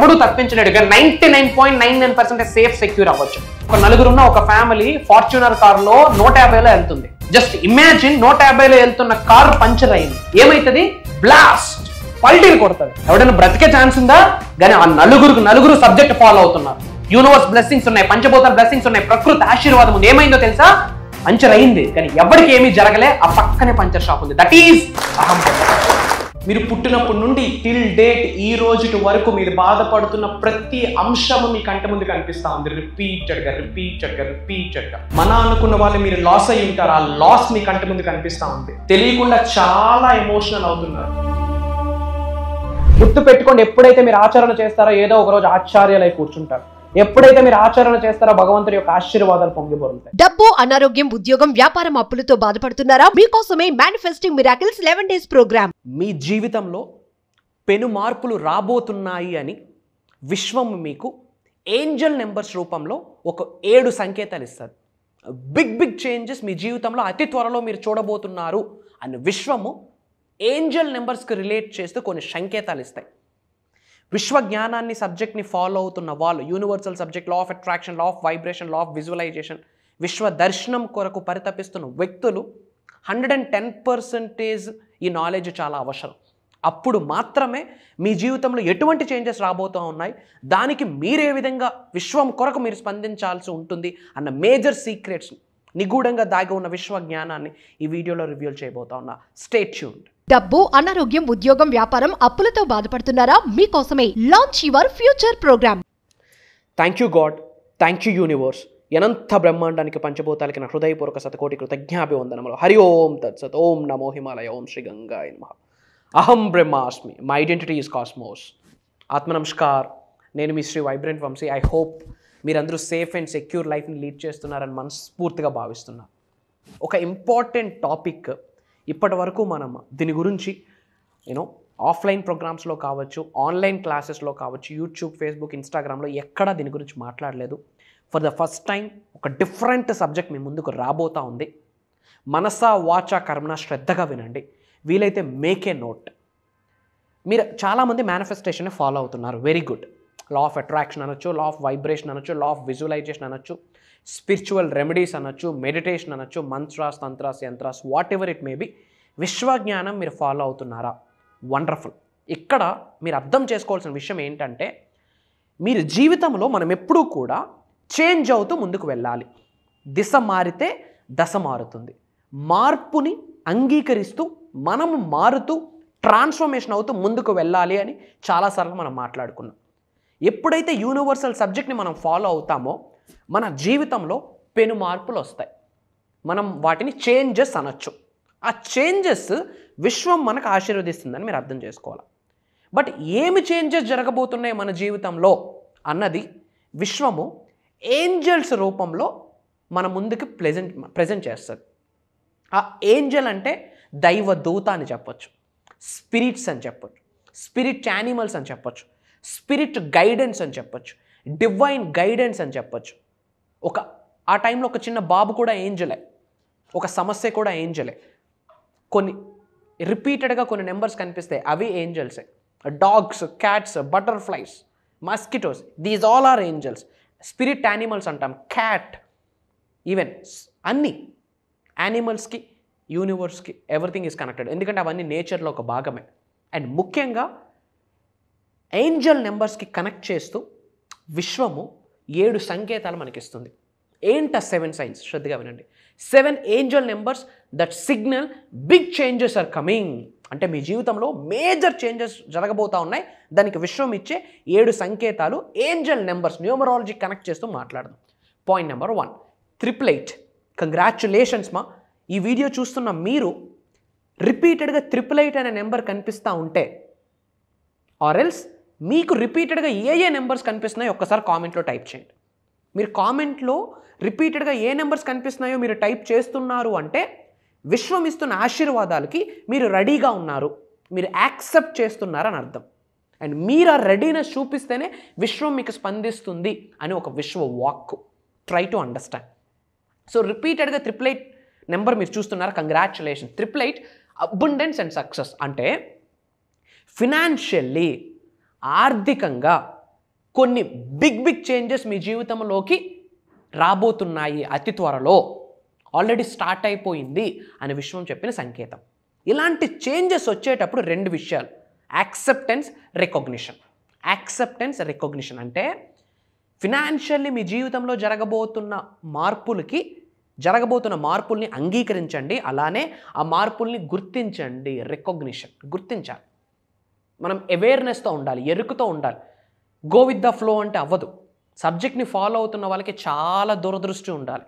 ఎవడు తప్పించలేడు. 99.99% safe secure అవ్వచ్చు. ఒక నలుగురున్న ఒక ఫ్యామిలీ ఫార్చ్యూనర్ కార్ లో 150లో వెళ్తుంది. జస్ట్ ఇమాజిన్ 150లో వెళ్తున్న కార్ పంచర్ అయింది. ఏమైతుంది? బ్లాస్ట్, పల్టీలు కొడుతుంది. ఎవడైనా బ్రతికే ఛాన్స్ ఉందా? కానీ ఆ నలుగురు సబ్జెక్ట్ ఫాలో అవుతున్నారు. యూనివర్స్ బ్లెస్సింగ్స్ ఉన్నాయి, పంచభూతాల బ్లెస్సింగ్స్ ఉన్నాయి, ప్రకృతి ఆశీర్వాదం ఉంది. ఏమైందో తెలుసా? పంచర్ అయింది, కానీ ఎవరికి ఏమీ జరగలే. ఆ పక్కనే పంచర్ షాప్ ఉంది. దట్ ఈజ్ అహం. మీరు పుట్టినప్పటి నుండి టిల్ డేట్ ఈ రోజు వరకు మీరు బాధపడుతున్న ప్రతి అంశము మీ కంటి ముందు కనిపిస్తా ఉంది. రిపీటెడ్ గా మన అనుకున్న వాళ్ళు మీరు లాస్ అయ్యి ఉంటారు. ఆ లాస్ మీ కంటి ముందు కనిపిస్తా ఉంది. తెలియకుండా చాలా ఎమోషనల్ అవుతున్నారు. గుర్తు పెట్టుకోండి, ఎప్పుడైతే మీరు ఆచరణ చేస్తారో ఏదో ఒక రోజు ఆశ్చర్యాలై కూర్చుంటారు. ఎప్పుడైతే మీరు ఆచరణ చేస్తారో భగవంతుడి యొక్క ఆశీర్వాదాలు పొంగిపోతాయి. డబ్బు, అనారోగ్యం, ఉద్యోగం, వ్యాపారం, అప్పులతో బాధపడుతున్నారా? మీకోసమే మేనిఫెస్టింగ్ మిరాకిల్స్ 11 days ప్రోగ్రామ్. మీ జీవితంలో పెను మార్పులు రాబోతున్నాయి అని విశ్వం మీకు ఏంజల్ నెంబర్స్ రూపంలో ఒక 7 సంకేతాలు ఇస్తారు. బిగ్ చేంజెస్ మీ జీవితంలో అతి త్వరలో మీరు చూడబోతున్నారు అని విశ్వము ఏంజల్ నెంబర్స్కి రిలేట్ చేస్తూ కొన్ని సంకేతాలు ఇస్తాయి. విశ్వ జ్ఞానాన్ని సబ్జెక్ట్ని ఫాలో అవుతున్న వాళ్ళు, universal subject, law of attraction, law of vibration, law of visualization, విశ్వ దర్శనం కొరకు పరితపిస్తున్న వ్యక్తులు 110% ఈ నాలెడ్జ్ చాలా అవసరం. అప్పుడు మాత్రమే మీ జీవితంలో ఎటువంటి చేంజెస్ రాబోతూ ఉన్నాయి, దానికి మీరే విధంగా విశ్వం కొరకు మీరు స్పందించాల్సి ఉంటుంది అన్న మేజర్ సీక్రెట్స్, నిగూఢంగా దాగి ఉన్న విశ్వ జ్ఞానాన్ని ఈ వీడియోలో రివ్యూ చేయబోతా ఉన్నా. Stay tuned. డబ్బు, అనారోగ్యం, ఉద్యోగం, వ్యాపారం, అప్పులతో బాధపడుతున్నారా? మీకోసమే launch your future program. Thank you God, thank you universe. అనంత బ్రహ్మాండానికి పంచభూతాలకి నా హృదయపూర్వక శతకోటి కృతజ్ఞాభివందనములు. హరి ఓం తత్సత్. ఓం నమో హిమాలయ. ఓం శ్రీ గంగాయ నమః. అహం బ్రహ్మాస్మి. My identity is cosmos. ఆత్మ నమస్కార్. నేను మీ Shri vibrant Vamshi. I hope మీరందరూ సేఫ్ అండ్ సెక్యూర్ లైఫ్ని లీడ్ చేస్తున్నారని మనస్ఫూర్తిగా భావిస్తున్నాను. ఒక ఇంపార్టెంట్ టాపిక్. ఇప్పటి వరకు మనం దీని గురించి ఆఫ్లైన్ ప్రోగ్రామ్స్లో కావచ్చు, ఆన్లైన్ క్లాసెస్లో కావచ్చు, యూట్యూబ్, ఫేస్బుక్, ఇన్స్టాగ్రామ్లో ఎక్కడా దీని గురించి మాట్లాడలేదు. ఫర్ ద ఫస్ట్ టైం ఒక డిఫరెంట్ సబ్జెక్ట్ మీ ముందుకు రాబోతా ఉంది. మనసా వాచా కర్మణ శ్రద్ధగా వినండి. వీలైతే మేక్ ఏ నోట్. మీరు చాలామంది మేనిఫెస్టేషన్ ఫాలో అవుతున్నారు. Very good. Law of attraction అనొచ్చు, లా ఆఫ్ వైబ్రేషన్ అనొచ్చు, లా ఆఫ్ విజువలైజేషన్ అనొచ్చు, స్పిరిచువల్ రెమెడీస్ అనొచ్చు, మెడిటేషన్ అనొచ్చు, mantras, tantras, yantras, whatever it may be, విశ్వజ్ఞానం మీరు ఫాలో అవుతున్నారా? వండర్ఫుల్. ఇక్కడ మీరు అర్థం చేసుకోవాల్సిన విషయం ఏంటంటే, మీరు జీవితంలో మనం ఎప్పుడూ కూడా చేంజ్ అవుతూ ముందుకు వెళ్ళాలి. దిశ మారితే దశ మారుతుంది. మార్పుని అంగీకరిస్తూ మనము మారుతూ ట్రాన్స్ఫర్మేషన్ అవుతూ ముందుకు వెళ్ళాలి అని చాలాసార్లు మనం మాట్లాడుకున్నాం. ఎప్పుడైతే యూనివర్సల్ సబ్జెక్ట్ని మనం ఫాలో అవుతామో మన జీవితంలో పెను మార్పులు వస్తాయి. మనం వాటిని చేంజెస్ అనొచ్చు. ఆ చేంజెస్ విశ్వం మనకు ఆశీర్వదిస్తుందని మీరు అర్థం చేసుకోవాలి. బట్ ఏమి చేంజెస్ జరగబోతున్నాయి మన జీవితంలో అన్నది విశ్వము ఏంజల్స్ రూపంలో మన ముందుకు ప్రెజెంట్ చేస్తుంది. ఆ ఏంజల్ అంటే దైవదూత అని చెప్పొచ్చు, స్పిరిట్స్ అని చెప్పొచ్చు, స్పిరిట్ యానిమల్స్ అని చెప్పొచ్చు, స్పిరిట్ గైడెన్స్ అని చెప్పొచ్చు, డివైన్ గైడెన్స్ అని చెప్పొచ్చు. ఆ టైంలో ఒక చిన్న బాబు కూడా ఏంజలే, ఒక సమస్య కూడా ఏంజలే. కొన్ని రిపీటెడ్గా కొన్ని నెంబర్స్ కనిపిస్తాయి, అవి ఏంజల్సే. Dogs, cats, butterflies, mosquitoes, these all are angels. Spirit animals అంటాం, క్యాట్, ఈవెన్ అన్నీ యానిమల్స్కి, యూనివర్స్కి ఎవ్రీథింగ్ ఈజ్ కనెక్టెడ్. ఎందుకంటే అవన్నీ నేచర్లో ఒక భాగమే. అండ్ ముఖ్యంగా ఏంజల్ నెంబర్స్కి కనెక్ట్ చేస్తూ విశ్వము 7 సంకేతాలు మనకిస్తుంది. ఏంట 7 signs? శ్రద్ధగా వినండి. 7 angel numbers that signal big changes are coming. అంటే మీ జీవితంలో మేజర్ చేంజెస్ జరగబోతూ ఉన్నాయి. దానికి విశ్వం ఇచ్చే 7 సంకేతాలు ఏంజల్ నెంబర్స్, న్యూమరాలజీ కనెక్ట్ చేస్తూ మాట్లాడదాం. Point number 1, 888. కంగ్రాచులేషన్స్ మా. ఈ వీడియో చూస్తున్న మీరు రిపీటెడ్గా 888 అనే నెంబర్ కనిపిస్తూ ఉంటే, ఆర్ ఎల్స్ మీకు రిపీటెడ్గా ఏ నెంబర్స్ కనిపిస్తున్నాయో ఒక్కసారి కామెంట్లో టైప్ చేయండి. మీరు కామెంట్లో రిపీటెడ్గా ఏ నెంబర్స్ కనిపిస్తున్నాయో మీరు టైప్ చేస్తున్నారు అంటే విశ్వం ఇస్తున్న ఆశీర్వాదాలకి మీరు రెడీగా ఉన్నారు, మీరు యాక్సెప్ట్ చేస్తున్నారని అర్థం. అండ్ మీరు ఆ రెడీనెస్ చూపిస్తేనే విశ్వం మీకు స్పందిస్తుంది అని ఒక విశ్వ walk. Try to understand. So రిపీటెడ్గా 888 నెంబర్ మీరు చూస్తున్నారు, కంగ్రాచులేషన్. 888 abundance and success. అంటే ఫినాన్షియల్లీ, ఆర్థికంగా కొన్ని బిగ్ చేంజెస్ మీ జీవితంలోకి రాబోతున్నాయి అతి త్వరలో, ఆల్రెడీ స్టార్ట్ అయిపోయింది అనే విషయం చెప్పిన సంకేతం. ఇలాంటి చేంజెస్ వచ్చేటప్పుడు 2 విషయాలు, యాక్సెప్టెన్స్, రికగ్నిషన్. యాక్సెప్టెన్స్, రికగ్నిషన్ అంటే ఫినాన్షియల్లీ మీ జీవితంలో జరగబోతున్న మార్పుల్ని అంగీకరించండి, అలానే ఆ మార్పుల్ని గుర్తించండి. రికగ్నిషన్, గుర్తించాలి. మనం అవేర్నెస్తో ఉండాలి, ఎరుకుతో ఉండాలి. గో విత్ ద ఫ్లో అంటే అవ్వదు. సబ్జెక్ట్ని ఫాలో అవుతున్న వాళ్ళకి చాలా దూరదృష్టి ఉండాలి,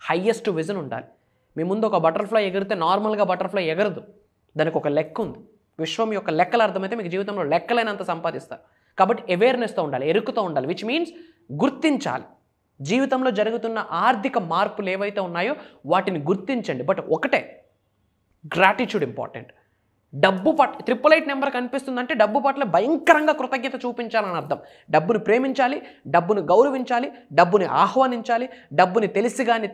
హయ్యెస్ట్ విజన్ ఉండాలి. మీ ముందు ఒక బటర్ఫ్లై ఎగిరితే నార్మల్గా బటర్ఫ్లై ఎగరదు, దానికి ఒక లెక్క ఉంది. విశ్వం యొక్క లెక్కలు అర్థమైతే మీకు జీవితంలో లెక్కలైనంత సంపాదిస్తారు. కాబట్టి అవేర్నెస్తో ఉండాలి, ఎరుకుతో ఉండాలి, విచ్ మీన్స్ గుర్తించాలి. జీవితంలో జరుగుతున్న ఆర్థిక మార్పులు ఏవైతే ఉన్నాయో వాటిని గుర్తించండి. బట్ ఒకటే, గ్రాటిట్యూడ్ ఇంపార్టెంట్. డబ్బు పట్ల 888 నెంబర్ కనిపిస్తుందంటే డబ్బు పట్ల భయంకరంగా కృతజ్ఞత చూపించాలని అర్థం. డబ్బుని ప్రేమించాలి, డబ్బుని గౌరవించాలి, డబ్బుని ఆహ్వానించాలి, డబ్బుని తెలిసి కానీ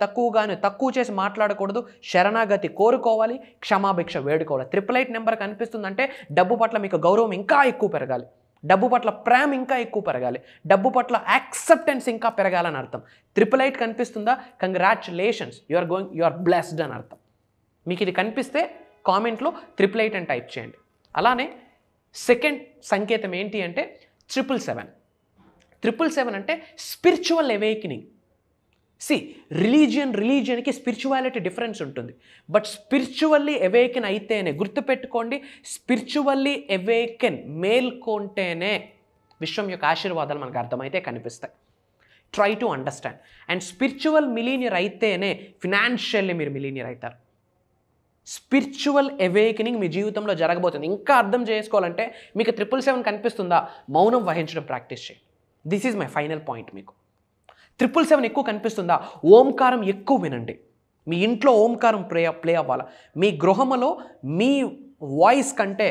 తక్కువ చేసి మాట్లాడకూడదు, శరణాగతి కోరుకోవాలి, క్షమాభిక్ష వేడుకోవాలి. 888 నెంబర్ కనిపిస్తుందంటే డబ్బు పట్ల మీకు గౌరవం ఇంకా ఎక్కువ పెరగాలి, డబ్బు పట్ల ప్రేమ ఇంకా ఎక్కువ పెరగాలి, డబ్బు పట్ల యాక్సెప్టెన్స్ ఇంకా పెరగాలని అర్థం. 888 కనిపిస్తుందా, కంగ్రాచులేషన్స్, యు ఆర్ బ్లెస్డ్ అని అర్థం. మీకు ఇది కనిపిస్తే కామెంట్లో 888 అని టైప్ చేయండి. అలానే సెకండ్ సంకేతం ఏంటి అంటే 777. 777 అంటే స్పిరిచువల్ అవేకనింగ్. రిలీజియన్కి స్పిరిచువాలిటీ డిఫరెన్స్ ఉంటుంది. బట్ స్పిరిచువల్లీ అవేకెన్ అయితేనే, గుర్తుపెట్టుకోండి, స్పిరిచువల్లీ అవేకెన్ మేల్కొంటేనే విశ్వం యొక్క ఆశీర్వాదాలు మనకు అర్థమైతే కనిపిస్తాయి. Try to understand. And spiritual millionaire అయితేనే ఫినాన్షియల్లీ మీరు మిలీనియర్ అవుతారు. స్పిరిచువల్ అవేకెనింగ్ మీ జీవితంలో జరగబోతుంది. ఇంకా అర్థం చేసుకోవాలంటే మీకు 777 కనిపిస్తుందా, మౌనం వహించడం ప్రాక్టీస్ చేయండి. This is my final point. మీకు 777 ఎక్కువ కనిపిస్తుందా, ఓంకారం ఎక్కువ వినండి. మీ ఇంట్లో ఓంకారం ప్లే అవ్వాలా. మీ గృహంలో మీ వాయిస్ కంటే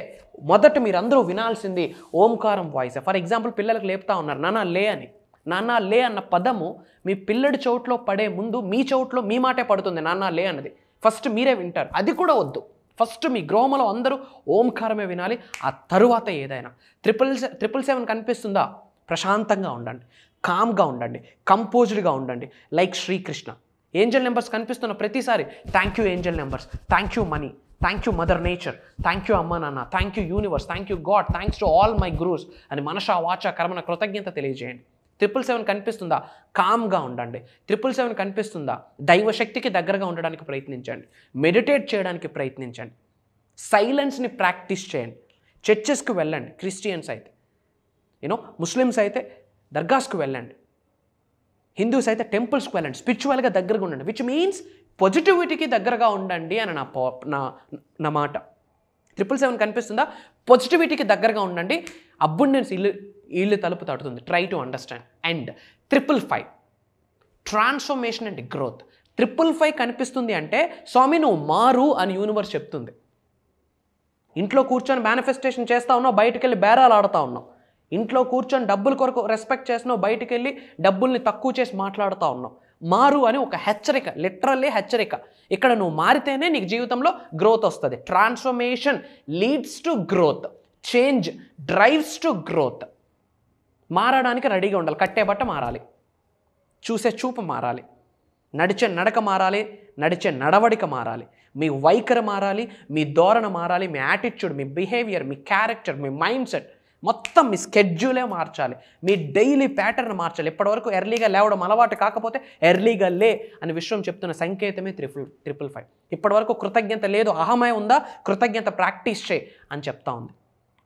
మొదట మీరందరూ వినాల్సింది ఓంకారం వాయిస్. ఫర్ ఎగ్జాంపుల్, పిల్లలకు లేపుతా ఉన్నారు నాన్న లే అని. నాన్న లే అన్న పదము మీ పిల్లడి చోట్లో పడే ముందు మీ చోట్లో మీ మాటే పడుతుంది. నాన్న లే అన్నది ఫస్ట్ మీరే వింటారు. అది కూడా వద్దు, ఫస్ట్ మీ గృహంలో అందరూ ఓంకారమే వినాలి, ఆ తరువాత ఏదైనా. 777 కనిపిస్తుందా, ప్రశాంతంగా ఉండండి, కామ్గా ఉండండి, కంపోజ్డ్గా ఉండండి, లైక్ శ్రీకృష్ణ. ఏంజల్ నెంబర్స్ కనిపిస్తున్న ప్రతిసారి thank you Angel numbers, thank you money, thank you mother nature, thank you అమ్మ నాన్న, thank you universe, thank you God, thanks to all my gurus అని మనస వాచ కర్మన కృతజ్ఞత తెలియజేయండి. 777 కనిపిస్తుందా, కామ్గా ఉండండి. 777 కనిపిస్తుందా, దైవశక్తికి దగ్గరగా ఉండడానికి ప్రయత్నించండి, మెడిటేట్ చేయడానికి ప్రయత్నించండి, సైలెన్స్ని ప్రాక్టీస్ చేయండి. చర్చెస్కి వెళ్ళండి, క్రిస్టియన్స్ అయితే, ముస్లిమ్స్ అయితే దర్గాస్కి వెళ్ళండి, హిందూస్ అయితే టెంపుల్స్కి వెళ్ళండి, స్పిరిచువల్గా దగ్గరగా ఉండండి. విచ్ మీన్స్ పాజిటివిటీకి దగ్గరగా ఉండండి అని నా మాట. 777 కనిపిస్తుందా, పాజిటివిటీకి దగ్గరగా ఉండండి, అబ్బుండెన్స్ ఇల్లు తలుపు తడుతుంది. Try to understand. And 555 transformation and growth. 555 కనిపిస్తుంది అంటే స్వామి నువ్వు మారు అని యూనివర్స్ చెప్తుంది. ఇంట్లో కూర్చొని మేనిఫెస్టేషన్ చేస్తూ ఉన్నావు, బయటకు వెళ్ళి బేరాలు ఆడుతూ ఉన్నావు. ఇంట్లో కూర్చొని డబ్బుల కొరకు రెస్పెక్ట్ చేస్తున్నావు, బయటికి వెళ్ళి డబ్బుల్ని తక్కువ చేసి మాట్లాడుతూ ఉన్నావు. మారు అని ఒక హెచ్చరిక, లిటరల్లీ హెచ్చరిక. ఇక్కడ నువ్వు మారితేనే నీకు జీవితంలో గ్రోత్ వస్తుంది. Transformation leads to growth, change drives to growth. మారడానికి రెడీగా ఉండాలి. కట్టే బట్ట మారాలి, చూసే చూపు మారాలి, నడిచే నడక మారాలి, నడిచే నడవడిక మారాలి, మీ వైఖరి మారాలి, మీ ధోరణ మారాలి, మీ యాటిట్యూడ్, మీ బిహేవియర్, మీ క్యారెక్టర్, మీ మైండ్ సెట్, మొత్తం మీ స్కెడ్యూలే మార్చాలి, మీ డైలీ ప్యాటర్న్ మార్చాలి. ఇప్పటివరకు ఎర్లీగా లేవడం అలవాటు కాకపోతే ఎర్లీగా లే అని విశ్వం చెప్తున్న సంకేతమే 555. ఇప్పటివరకు కృతజ్ఞత లేదు, అహమయ ఉందా, కృతజ్ఞత ప్రాక్టీస్ చేయి అని చెప్తా ఉంది.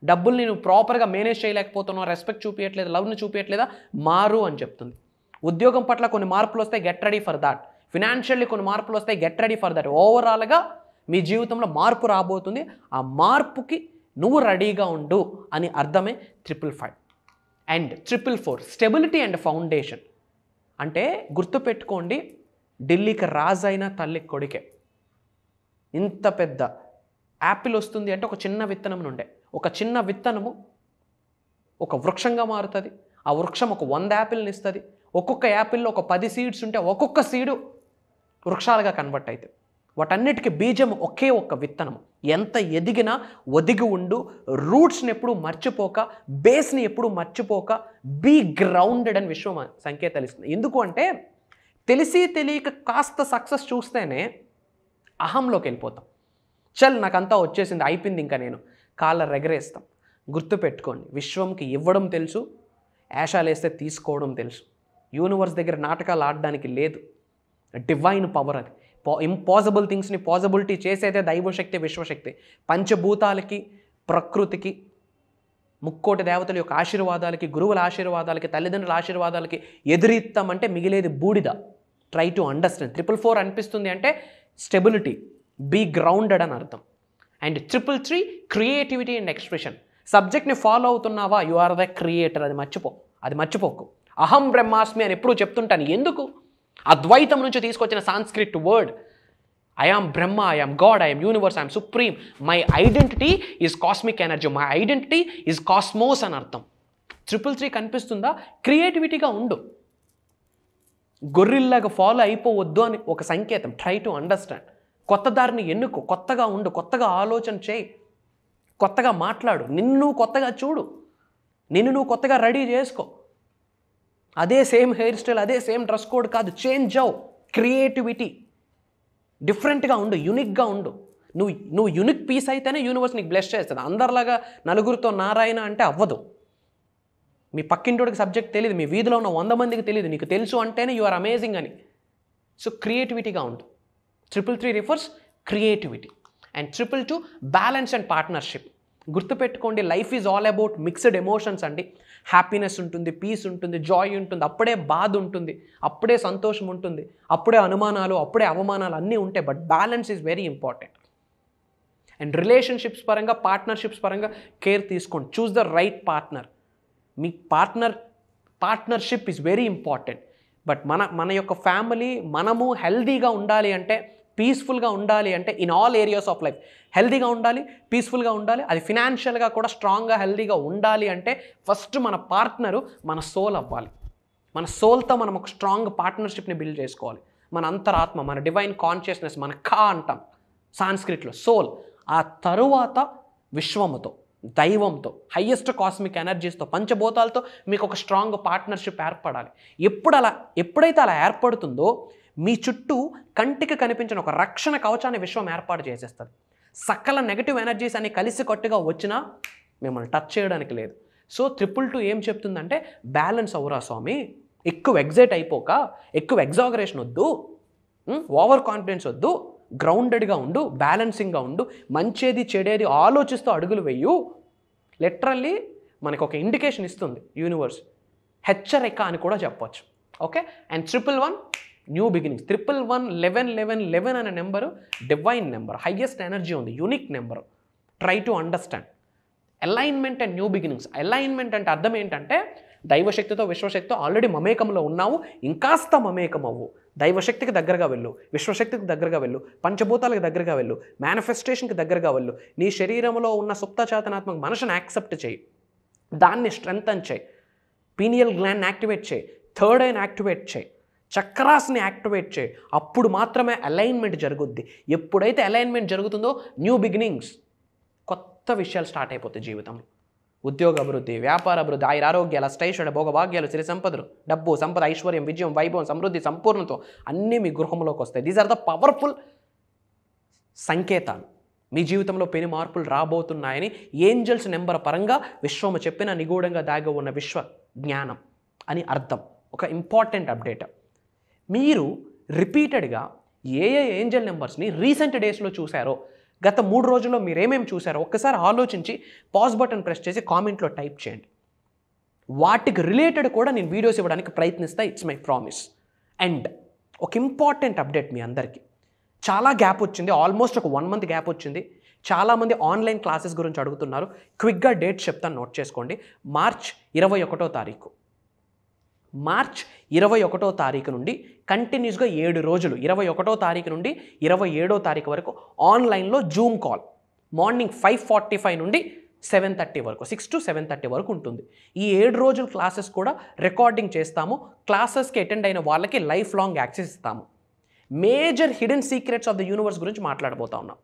డబ్బుల్ని నువ్వు ప్రాపర్గా మేనేజ్ చేయలేకపోతున్నావు, రెస్పెక్ట్ చూపించట్లేదు, లవ్ని చూపించట్లేదా, మారు అని చెప్తుంది. ఉద్యోగం పట్ల కొన్ని మార్పులు వస్తాయి, get ready for that. Financially కొన్ని మార్పులు వస్తాయి, గెట్ రెడీ ఫర్ దట్. ఓవరాల్గా మీ జీవితంలో మార్పు రాబోతుంది. ఆ మార్పుకి నువ్వు రెడీగా ఉండు అని అర్థమే 555. And 444 stability and foundation. అంటే గుర్తుపెట్టుకోండి, ఢిల్లీకి రాజైన తల్లి కొడుకే. ఇంత పెద్ద యాపిల్ వస్తుంది అంటే ఒక చిన్న విత్తనం నుండే. ఒక చిన్న విత్తనము ఒక వృక్షంగా మారుతుంది. ఆ వృక్షం ఒక 100 యాపిల్ని ఇస్తుంది. ఒక్కొక్క యాపిల్లో ఒక 10 సీడ్స్ ఉంటే ఒక్కొక్క సీడు వృక్షాలుగా కన్వర్ట్ అవుతుంది. వాటన్నిటికీ బీజం ఒకే ఒక్క విత్తనం. ఎంత ఎదిగినా ఒదిగి ఉండు, రూట్స్ని ఎప్పుడు మర్చిపోక, బేస్ని ఎప్పుడు మర్చిపోక, బీ గ్రౌండెడ్ అని విశ్వం సంకేతాలు ఇస్తుంది. ఎందుకు అంటే తెలిసి తెలియక కాస్త సక్సెస్ చూస్తేనే అహంలోకి వెళ్ళిపోతాం. చల్ నాకంతా వచ్చేసింది, అయిపోయింది, ఇంకా నేను కాళ్ళ రెగరేస్తాం. గుర్తుపెట్టుకోండి, విశ్వంకి ఇవ్వడం తెలుసు, యాషాలేస్తే తీసుకోవడం తెలుసు. యూనివర్స్ దగ్గర నాటకాలు ఆడడానికి లేదు. డివైన్ పవర్ అది. ఇంపాసిబుల్ థింగ్స్ని పాసిబిలిటీ చేసేదే దైవశక్తి, విశ్వశక్తి. పంచభూతాలకి, ప్రకృతికి, ముక్కోటి దేవతల యొక్క ఆశీర్వాదాలకి, గురువుల ఆశీర్వాదాలకి, తల్లిదండ్రుల ఆశీర్వాదాలకి ఎదురిస్తామంటే మిగిలేది బూడిద. Try to understand. 444 అనిపిస్తుంది అంటే స్టెబిలిటీ, బీ గ్రౌండెడ్ అని అర్థం. And 333 creativity and expression. సబ్జెక్ట్ని ఫాలో అవుతున్నావా, యు ఆర్ ద క్రియేటర్. అది మర్చిపోకు. అహం బ్రహ్మాస్మి అని ఎప్పుడూ చెప్తుంటాను. ఎందుకు? అద్వైతం నుంచి తీసుకొచ్చిన Sanskrit word. I am Brahma, I am God, I am universe, I am supreme. My identity is cosmic energy, my identity is cosmos అని అర్థం. 333 కనిపిస్తుందా? క్రియేటివిటీగా ఉండు. గొర్రెల్లాగా ఫాలో అయిపోవద్దు అని ఒక సంకేతం. Try to understand. కొత్త దారిని ఎన్నుకో, కొత్తగా ఉండు, కొత్తగా ఆలోచన చేయి, కొత్తగా మాట్లాడు, నిన్ను కొత్తగా చూడు, నిన్ను నువ్వు కొత్తగా రెడీ చేసుకో. అదే సేమ్ హెయిర్ స్టైల్, అదే సేమ్ డ్రెస్ కోడ్ కాదు, చేంజ్ అవు. క్రియేటివిటీ, డిఫరెంట్గా ఉండు, యూనిక్గా ఉండు. నువ్వు యూనిక్ పీస్ అయితేనే యూనివర్స్ నీకు బ్లెస్ చేస్తుంది. అందరిలాగా నలుగురితో నారాయణ అంటే అవ్వదు. మీ పక్కింటోడికి సబ్జెక్ట్ తెలియదు, మీ వీధిలో ఉన్న 100 మందికి తెలియదు, నీకు తెలుసు అంటేనే యు ఆర్ అమేజింగ్ అని. సో క్రియేటివిటీగా ఉండు. 333 refers creativity. And 222 balance and partnership. గుర్తుపెట్టుకోండి, life is all about mixed emotions అండి. హ్యాపీనెస్ ఉంటుంది, పీస్ ఉంటుంది, జాయ్ ఉంటుంది, అప్పుడే బాధ ఉంటుంది, అప్పుడే సంతోషం ఉంటుంది, అప్పుడే అనుమానాలు, అప్పుడే అవమానాలు అన్నీ ఉంటాయి. But balance is very important. And relationships పరంగా, పార్ట్నర్షిప్స్ పరంగా కేర్ తీసుకోండి. Choose the right partner. Me partnership is very important. But మన యొక్క ఫ్యామిలీ, మనము హెల్దీగా ఉండాలి అంటే, పీస్ఫుల్గా ఉండాలి అంటే, in all areas of life హెల్దీగా ఉండాలి, పీస్ఫుల్గా ఉండాలి. అది ఫినాన్షియల్గా కూడా స్ట్రాంగ్గా, హెల్దీగా ఉండాలి అంటే ఫస్ట్ మన పార్ట్నరు మన సోల్ అవ్వాలి. మన సోల్తో మనం ఒక స్ట్రాంగ్ పార్ట్నర్షిప్ని బిల్డ్ చేసుకోవాలి. మన అంతరాత్మ, మన డివైన్ కాన్షియస్నెస్, మన కా అంటాం సాంస్క్రిట్లో, సోల్. ఆ తరువాత విశ్వముతో, దైవంతో, హయ్యెస్ట్ కాస్మిక్ ఎనర్జీస్తో, పంచభూతాలతో మీకు ఒక స్ట్రాంగ్ పార్ట్నర్షిప్ ఏర్పడాలి. ఎప్పుడైతే అలా ఏర్పడుతుందో మీ చుట్టూ కంటికి కనిపించిన ఒక రక్షణ కవచాన్ని విశ్వం ఏర్పాటు చేసేస్తుంది. సకల నెగటివ్ ఎనర్జీస్ అన్ని కలిసి కట్టుగా వచ్చినా మిమ్మల్ని టచ్ చేయడానికి లేదు. సో 222 ఏం చెప్తుందంటే, బ్యాలెన్స్ అవురా స్వామి, ఎక్కువ ఎగ్జైట్ అయిపోక, ఎక్కువ ఎగ్జాగరేషన్ వద్దు, ఓవర్ కాన్ఫిడెన్స్ వద్దు, గ్రౌండెడ్గా ఉండు, బ్యాలెన్సింగ్గా ఉండు, మంచేది చెడేది ఆలోచిస్తూ అడుగులు వేయు. లిటరల్లీ మనకు ఒక ఇండికేషన్ ఇస్తుంది యూనివర్స్, హెచ్చరిక అని కూడా చెప్పవచ్చు. ఓకే. And 111 new beginnings. 111 11 అనే number divine number, highest energy ఉంది, unique number. Try to understand alignment and new beginnings. Alignment అంటే అర్థం ఏంటంటే, దైవశక్తితో, విశ్వశక్తితో ఆల్రెడీ మమేకంలో ఉన్నావు, ఇంకాస్త మమేకం అవ్వు. దైవశక్తికి దగ్గరగా వెళ్ళు, విశ్వశక్తికి దగ్గరగా వెళ్ళు, పంచభూతాలకు దగ్గరగా వెళ్ళు, మేనిఫెస్టేషన్కి దగ్గరగా వెళ్ళు. నీ శరీరంలో ఉన్న సుప్త చేతనాత్మక మనసును యాక్సెప్ట్ చేయి, దాన్ని స్ట్రెంగ్తన్ చేయి, పీనియల్ గ్లాండ్ యాక్టివేట్ చేయి, థర్డ్ ఐని యాక్టివేట్ చేయి, చక్రాస్ని యాక్టివేట్ చేయి. అప్పుడు మాత్రమే అలైన్మెంట్ జరుగుద్ది. ఎప్పుడైతే అలైన్మెంట్ జరుగుతుందో న్యూ బిగినింగ్స్, కొత్త విషయాలు స్టార్ట్ అయిపోతాయి జీవితంలో. ఉద్యోగ అభివృద్ధి, వ్యాపార అభివృద్ధి, ఆరోగ్యాలు, అష్టైశ్వర్య, భోగభాగ్యాలు, సిరి సంపదలు, డబ్బు, సంపద, ఐశ్వర్యం, విజయం, వైభవం, సమృద్ధి, సంపూర్ణతో అన్నీ మీ గృహంలోకి వస్తాయి. దీస్ ఆర్ ద పవర్ఫుల్ సంకేతాలు. మీ జీవితంలో పెను మార్పులు రాబోతున్నాయని ఏంజల్స్ నెంబర్ పరంగా విశ్వము చెప్పిన నిగూఢంగా దాగి ఉన్న విశ్వ జ్ఞానం అని అర్థం. ఒక ఇంపార్టెంట్ అప్డేట్. మీరు రిపీటెడ్గా ఏ ఏంజల్ నెంబర్స్ని రీసెంట్ డేస్లో చూశారో, గత 3 రోజుల్లో మీరు ఏమేమి చూశారో ఒక్కసారి ఆలోచించి పాజ్ బటన్ ప్రెస్ చేసి కామెంట్లో టైప్ చేయండి. వాటికి రిలేటెడ్ కూడా నేను వీడియోస్ ఇవ్వడానికి ప్రయత్నిస్తా. It's my promise. అండ్ ఒక ఇంపార్టెంట్ అప్డేట్ మీ అందరికీ. చాలా గ్యాప్ వచ్చింది, ఆల్మోస్ట్ ఒక 1 మంత్ గ్యాప్ వచ్చింది. చాలామంది ఆన్లైన్ క్లాసెస్ గురించి అడుగుతున్నారు. క్విక్గా డేట్ చెప్తాను, నోట్ చేసుకోండి. మార్చ్ 21వ తారీఖు, మార్చ్ 21వ తారీఖు నుండి కంటిన్యూస్గా 7 రోజులు, 21వ తారీఖు నుండి 27వ తారీఖు వరకు ఆన్లైన్లో జూమ్ కాల్ మార్నింగ్ 5:45 నుండి 7:30 వరకు, 6 to 7:30 వరకు ఉంటుంది. ఈ 7 రోజుల క్లాసెస్ కూడా రికార్డింగ్ చేస్తాము. క్లాసెస్కి అటెండ్ అయిన వాళ్ళకి లైఫ్ లాంగ్ యాక్సెస్ ఇస్తాము. Major hidden secrets of the universe గురించి మాట్లాడబోతా ఉన్నాం.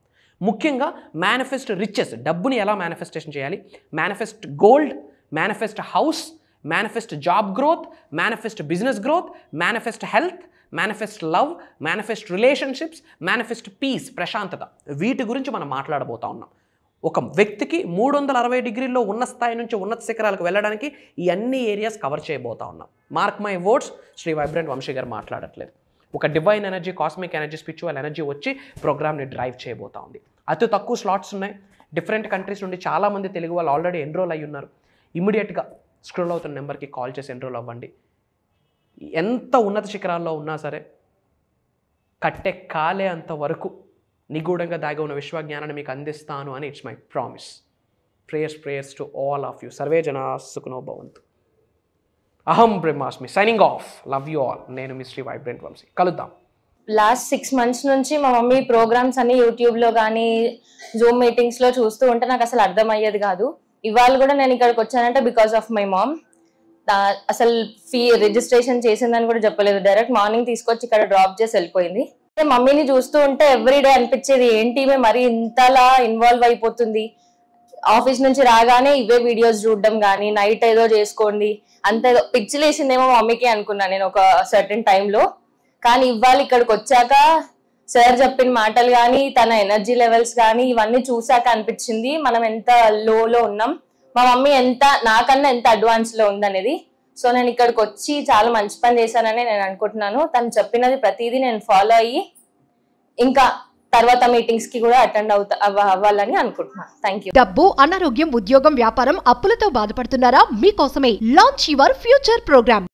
ముఖ్యంగా మేనిఫెస్ట్ రిచెస్, డబ్బుని ఎలా మేనిఫెస్టేషన్ చేయాలి, manifest gold, manifest house, manifest job growth, manifest business growth, manifest health, manifest love, manifest relationships, manifest peace, ప్రశాంతత, వీటి గురించి మనం మాట్లాడబోతా ఉన్నాం. ఒక వ్యక్తికి 360 డిగ్రీల్లో ఉన్న స్థాయి నుంచి ఉన్నత శిఖరాలకు వెళ్ళడానికి ఈ అన్ని ఏరియాస్ కవర్ చేయబోతా ఉన్నాం. Mark my words, Shri vibrant Vamshi గారు మాట్లాడట్లేదు. ఒక divine energy, cosmic energy, spiritual energy వచ్చి ప్రోగ్రామ్ని డ్రైవ్ చేయబోతా ఉంది. అతి తక్కువ స్లాట్స్ ఉన్నాయి. డిఫరెంట్ కంట్రీస్ నుండి చాలామంది తెలుగు వాళ్ళు ఆల్రెడీ ఎన్రోల్ అయ్యి ఉన్నారు. ఇమీడియట్గా స్క్రోల్ అవుతున్న నెంబర్కి కాల్ చేసి ఎన్రోల్ అవ్వండి. ఎంత ఉన్నత శిఖరాల్లో ఉన్నా సరే కట్టె కాలే అంతవరకు నిగూఢంగా దాగి ఉన్న విశ్వజ్ఞానాన్ని మీకు అందిస్తాను అని it's my promise. Prayers to all of you. Survey జనా సుఖినో భవంతు. అహం బ్రహ్మాస్మి. Signing off. Love you all. నేను మీ శ్రీ వైబ్రెంట్ వంశీ. కలుద్దాం. లాస్ట్ 6 months నుంచి మా మమ్మీ ప్రోగ్రామ్స్ అన్ని యూట్యూబ్లో కానీ జూమ్ మీటింగ్స్లో చూస్తూ ఉంటే నాకు అసలు అర్థమయ్యేది కాదు. ఇవాళ కూడా నేను ఇక్కడికి వచ్చానంటే బికాస్ ఆఫ్ మై మామ్. అసలు రిజిస్ట్రేషన్ చేసిందని కూడా చెప్పలేదు, డైరెక్ట్ మార్నింగ్ తీసుకొచ్చి ఇక్కడ డ్రాప్ చేసి వెళ్ళిపోయింది. మమ్మీని చూస్తూ ఉంటే ఎవ్రీడే అనిపించేది, ఏంటి మరి ఇంతలా ఇన్వాల్వ్ అయిపోతుంది. ఆఫీస్ నుంచి రాగానే ఇవే వీడియోస్ చూడడం కానీ, నైట్ ఏదో చేసుకోండి, అంత పిచ్చిలేసిందేమో మమ్మీకి అనుకున్నాను నేను ఒక సర్టెన్ టైంలో. కానీ ఇవాళ ఇక్కడికి వచ్చాక సార్ చెప్పిన మాటలు కానీ, తన ఎనర్జీ లెవెల్స్ కానీ ఇవన్నీ చూసాక అనిపించింది మనం ఎంత లోలో ఉన్నాం, మా మమ్మీ ఎంత నాకన్నా ఎంత అడ్వాన్స్ లో ఉందనేది. సో నేను ఇక్కడికి వచ్చి చాలా మంచి పని చేశానని నేను అనుకుంటున్నాను. తను చెప్పినది ప్రతిదీ నేను ఫాలో అయ్యి ఇంకా తర్వాత మీటింగ్స్ కి కూడా అటెండ్ అవ్వాలని అనుకుంటున్నాను. Thank you. డబ్బు, అనారోగ్యం, ఉద్యోగం, వ్యాపారం, అప్పులతో బాధపడుతున్నారా? మీకోసమే లాంచ్ యువర్ ఫ్యూచర్ ప్రోగ్రామ్.